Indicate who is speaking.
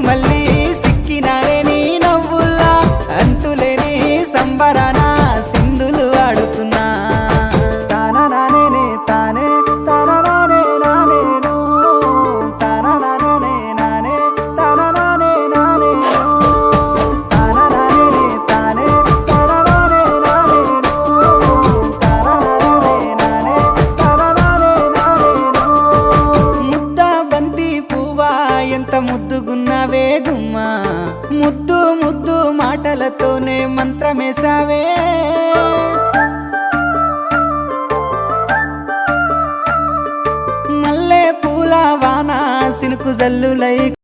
Speaker 1: మళ్ళీ సిక్కినారే నీ నవ్వుల్లా అంతులేని సంబరాన సింధులు ఆడుతున్నా తానా నానే తానే తానా నానే నానేను తానా నానే నానే తానా నానే నానేను తానా నానే తానే తానా నానే నానేను తానా నానే నానే తానా నానే నానేను ముద్ద బంతి పువ్వా ఎంత ముద్దుగున్నావే గుమ్మా ముద్దు ముద్దు మాటలతోనే మంత్రమేసావే మల్లె పూల వాన సినుకు జల్లులై